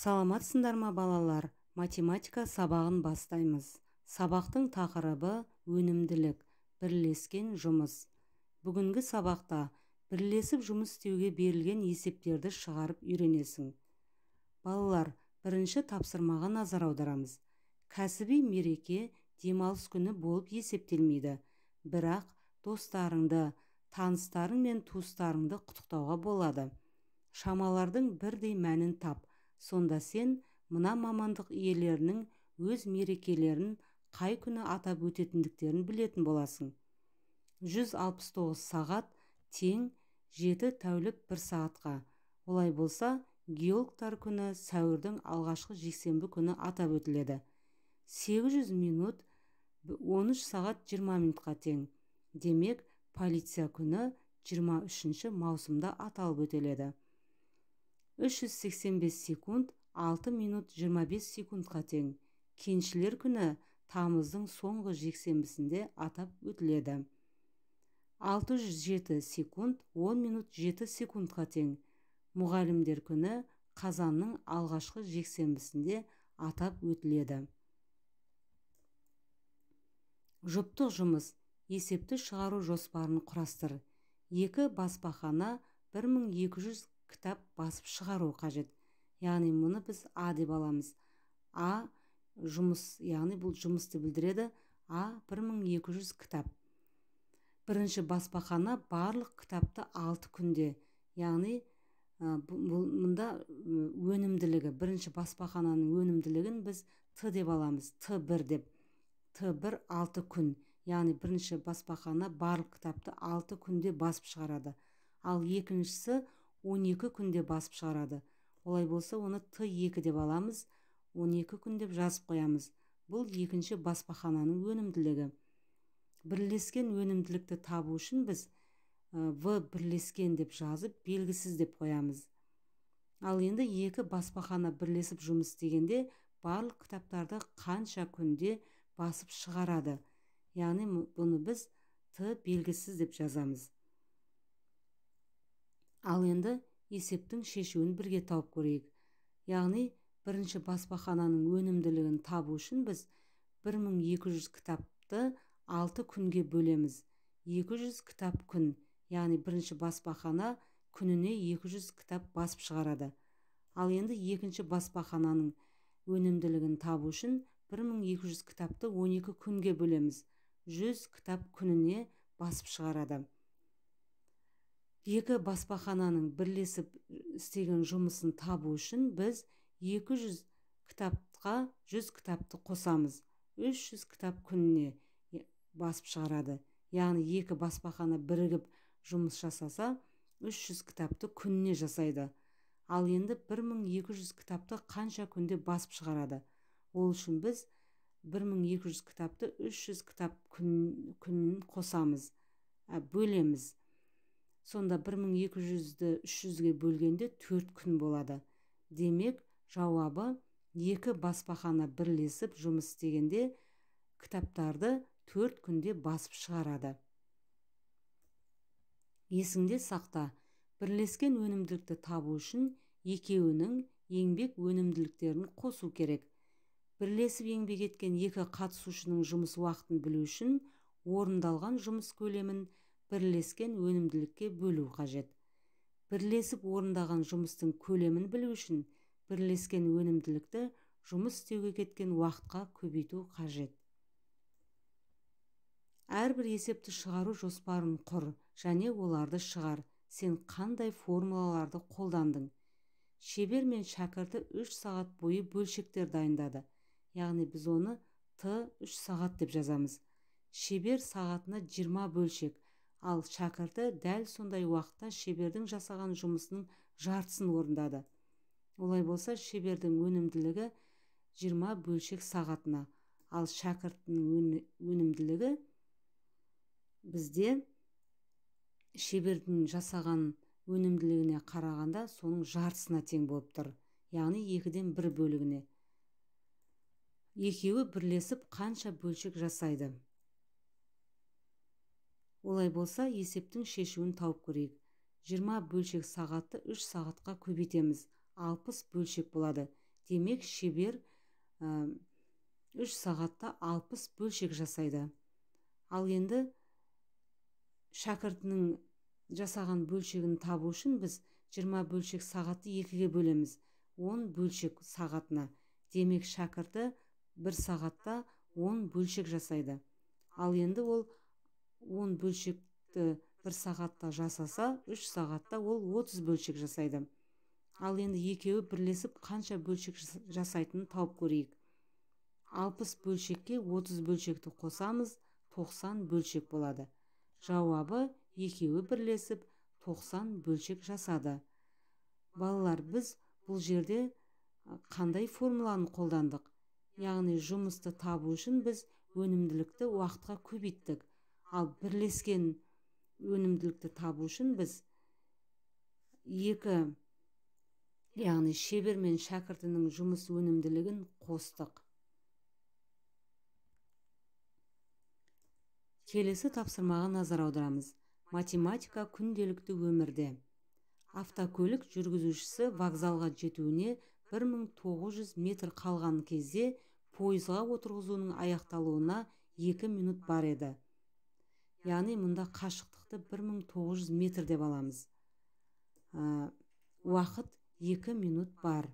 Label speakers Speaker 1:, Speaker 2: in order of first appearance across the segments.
Speaker 1: Саламатсыңдар ма балалар? Математика сабағын бастаймыз. Сабақтың тақырыбы өнімділік, бірлескен жұмыс. Бүгінгі сабақта бірлесіп жұмыс істеуге берілген есептерді шығарып үйренесің. Балалар, бірінші тапсырмаға назар аударамыз. Кәсіби мереке демалыс күні болып есептелмейді. Бірақ достарыңды, таныстарың мен туыстарыңды құттықтауға болады. Шамалардың бірдей мәнін тап. Сонда сен мына мамандық иелерінің өз мерекелерін қай күні атап өтетіндіктерін білетін боласың. 169 сағат тең 7 тәулік 1 сағатқа. Олай болса, геологтар күні сәуірдің алғашқы жексенбі күні атап өтіледі. 800 минут 13 сағат 20 минутқа тең. Демек, полиция күні 23 маусымда аталып өтеледі. 385 секунд 6 минут 25 секундқа тең. Кеншілер күні тамыздың соңғы жексенбісінде атап өтіледі. 607 секунд 10 минут 7 секундқа тең. Мұғалімдер күні қазанның алғашқы жексенбісінде атап өтіледі. Жұптық жұмыс. Есепті шығару жоспарын құрастыр. 2 баспахана 1200 кітап басып шығару қажет. Яғни мұны біз А деп аламыз. А жұмыс, яғни бұл жұмысты білдіреді. А 1200 кітап. Бірінші баспахана барлық кітапты 6 күнде. Яғни мұнда өнімділігі, бірінші баспахананың өнімділігін біз Т деп аламыз. Т1 деп. Т1 6 күн. Яғни бірінші баспахана барлық кітапты 6 күнде басып шығарады. Ал екіншісі 12 күнде басып шығарады. Олай болса, оны Т2 деп аламыз, 12 күн деп жазып қоямыз. Бұл екінші баспахананың өнімділігі. Бірлескен өнімділікті табу үшін біз В бірлескен деп жазып, белгісіз деп қоямыз. Ал енді екі баспахана бірлесіп жұмыс істегенде барлық кітаптарды қанша күнде басып шығарады. Яғни бұны біз Т белгісіз деп жазамыз. Ал енді есептің шешуін бірге тауып көрейік. Яғни бірінші баспахананың өнімділігін табу үшін біз 1200 кітапты 6 күнге бөлеміз. 200 кітап күн. Яғни бірінші баспахана күніне 200 кітап басып шығарады. Ал енді екінші баспахананың өнімділігін табу үшін 1200 кітапты 12 күнге бөлеміз. 100 кітап күніне басып шығарады. Екі баспахананың бірлесіп істеген жұмысын табу үшін біз 200 кітапқа 100 кітапты қосамыз. 300 кітап күніне басып шығарады. Яғни екі баспахана бірігіп жұмыс жасаса, 300 кітапты күніне жасайды. Ал енді 1200 кітапты қанша күнде басып шығарады? Ол үшін біз 1200 кітапты 300 кітап күнін қосамыз, бөлеміз. Сонда 1200-ді 300-ге бөлгенде 4 күн болады. Демек, жауабы екі баспахана бірлесіп жұмыс істегенде кітаптарды 4 күнде басып шығарады. Есіңде сақта, бірлескен өнімділікті табу үшін екеуінің еңбек өнімділіктерін қосу керек. Бірлесіп еңбек еткен екі қатысушының жұмыс уақытын білу үшін орындалған жұмыс көлемін бірлескен өнімділікке бөлу қажет. Бірлесіп орындаған жұмыстың көлемін білу үшін бірлескен өнімділікті жұмыс істеуге кеткен уақытқа көбейту қажет. Әрбір есепті шығару жоспарын құр және оларды шығар. Сен қандай формулаларды қолдандың? Шебер мен шәкірті 3 сағат бойы бөлшектер дайындады. Яғни біз оны Т3 сағат деп жазамыз. Шебер сағатына 20 бөлшек. Ал шәкірті дәл сондай уақытта шебердің жасаған жұмысының жартысын орындады. Олай болса, шебердің өнімділігі 20 бөлшек сағатына. Ал шәкірттің өнімділігі бізде шебердің жасаған өнімділігіне қарағанда соның жартысына тең болып тұр. Яғни 2-ден 1 бөлігіне. Екеуі бірлесіп қанша бөлшек жасайды? Олай болса, есептің шешуін тауып көрейік. 20 бөлшек сағатты 3 сағатқа көбейтеміз. 60 бөлшек болады. Демек шебер 3 сағатта 60 бөлшек жасайды. Ал енді шәкіртінің жасаған бөлшегін табу үшін біз 20 бөлшек сағатты 2-ге бөлеміз. 10 бөлшек сағатына. Демек шәкірті 1 сағатта 10 бөлшек жасайды. Ал енді ол 10 бөлшекті 1 сағатта жасаса, 3 сағатта ол 30 бөлшек жасайды. Ал енді екеуі бірлесіп қанша бөлшек жасайтынын тауып көрейік. 60 бөлшекке 30 бөлшекті қосамыз, 90 бөлшек болады. Жауабы екеуі бірлесіп 90 бөлшек жасады. Балалар, біз бұл жерде қандай формуланы қолдандық? Яғни жұмысты табу үшін біз өнімділікті уақытқа көбейттік. Ал бірлескен өнімділікті табу үшін біз яғни шебер мен шәкіртінің жұмыс өнімділігін қостық. Келесі тапсырмаға назар аударамыз. Математика күнделікті өмірде. Автокөлік жүргізушісі вокзалға жетуіне 1900 метр қалған кезде пойызға отырғызуының аяқталуына 2 минут бар еді. Яғни мұнда қашықтықты 1900 метр деп аламыз. Уақыт 2 минут бар.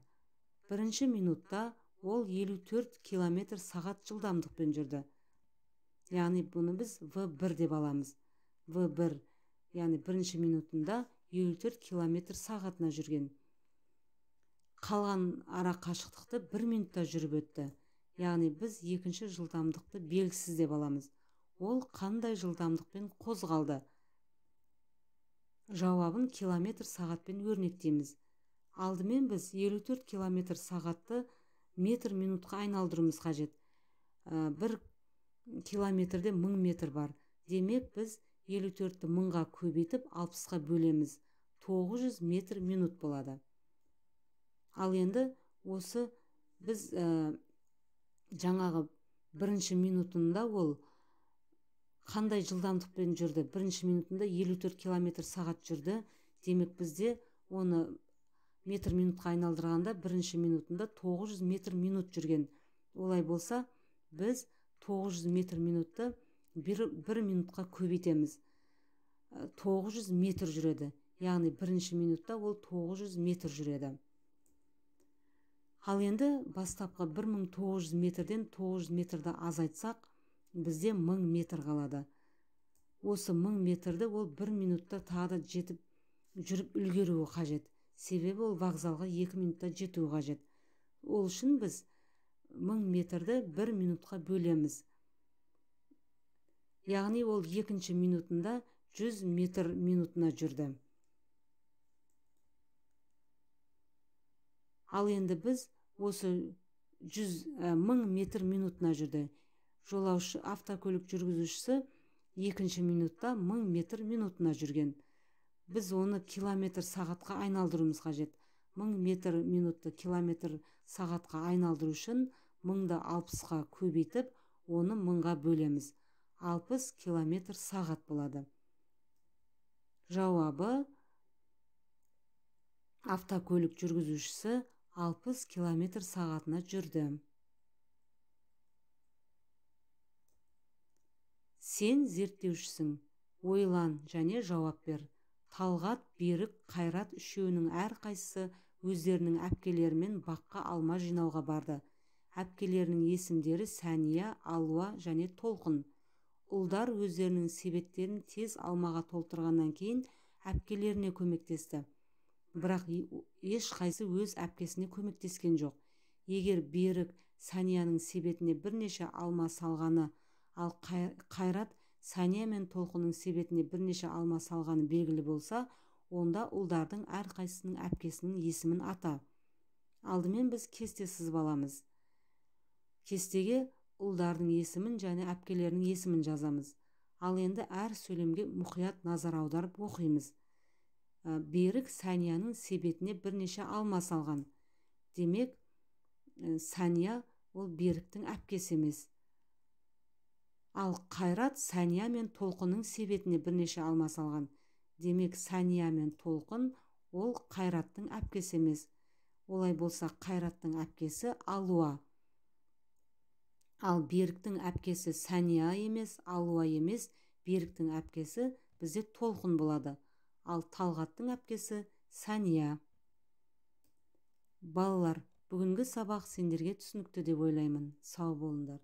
Speaker 1: Бірінші минутта ол 54 км сағат жылдамдықпен жүрді. Яғни бұны біз V1 деп аламыз. V1, яғни бірінші минутында 54 км сағатына жүрген. Қалған ара қашықтықты 1 минутта жүріп өтті. Яғни біз екінші жылдамдықты белгісіз деп аламыз. Ол қандай жылдамдықпен қозғалды? Жауабын километр сағатпен өрнектейміз. Алдымен біз 54 км сағатты метр минутқа айналдыруымыз қажет. 1 километрде 1000 метр бар. Демек біз 54-ті 1000-ға көбейтіп 60-ға бөлеміз. 900 метр минут болады. Ал енді осы біз жаңағы бірінші минутында ол қандай жылдамдықпен жүрді? Бірінші минутында 54 км сағат жүрді. Демек бізде оны метр минутқа айналдырғанда бірінші минутында 900 метр минут жүрген. Олай болса, біз 900 метр минутты 1 минутқа көбейтеміз. 900 метр жүреді. Яғни бірінші минутта ол 900 метр жүреді. Ал енді бастапқы 1900 метрден 900 метрді азайтсақ, бізде 1000 метр қалады. Осы 1000 метрді ол 1 минутта тағы жетіп жүріп үлгеруі қажет. Себебі ол вокзалға 2 минутта жетуі қажет. Ол үшін біз 1000 метрді 1 минутқа бөлеміз. Яғни ол екінші минутында 100 метр минутына жүрді. Ал енді біз осы 1000 метр минутына жүрді. Жолаушы автокөлік жүргізушісі екінші минутта 1000 метр минутына жүрген. Біз оны километр сағатқа айналдыруымыз қажет. 1000 метр минутты километр сағатқа айналдыру үшін 1000-ды 60-ға көбейтіп, оны 1000-ға бөлеміз. 60 километр сағат болады. Жауабы автокөлік жүргізушісі 60 километр сағатына жүрді. Сен зерттеушісің. Ойлан және жауап бер. Талғат, Берік, Қайрат үшеуінің әрқайсысы өздерінің әпкелерімен баққа алма жинауға барды. Әпкелерінің есімдері Сәния, Алуа және Толқын. Ұлдар өздерінің себеттерін тез алмаға толтырғаннан кейін әпкелеріне көмектесті. Бірақ ешқайсы өз әпкесіне көмектескен жоқ. Егер Берік Сәнияның себетіне бірнеше алма салғаны, ал Қайрат Сәния мен Толқынның себетіне бірнеше алма салғаны белгілі болса, онда ұлдардың әрқайсысының әпкесінің есімін ата. Алдымен біз кесте сызып аламыз. Кестеге ұлдардың есімін және әпкелерінің есімін жазамыз. Ал енді әр сөйлемге мұқият назар аударып оқимыз. Берік Сәнияның себетіне бірнеше алма салған. Демек, Сәния ол Беріктің әпкесі емес. Ал Қайрат Сәния мен Толқынның себетіне бірнеше алма салған. Демек, Сәния мен Толқын ол Қайраттың әпкесі емес. Олай болса Қайраттың әпкесі Алуа. Ал Беріктің әпкесі Сәния емес, Алуа емес, Беріктің әпкесі бізде Толқын болады. Ал Талғаттың әпкесі Сәния. Балалар, бүгінгі сабақ сендерге түсінікті деп ойлаймын. Сау болыңдар.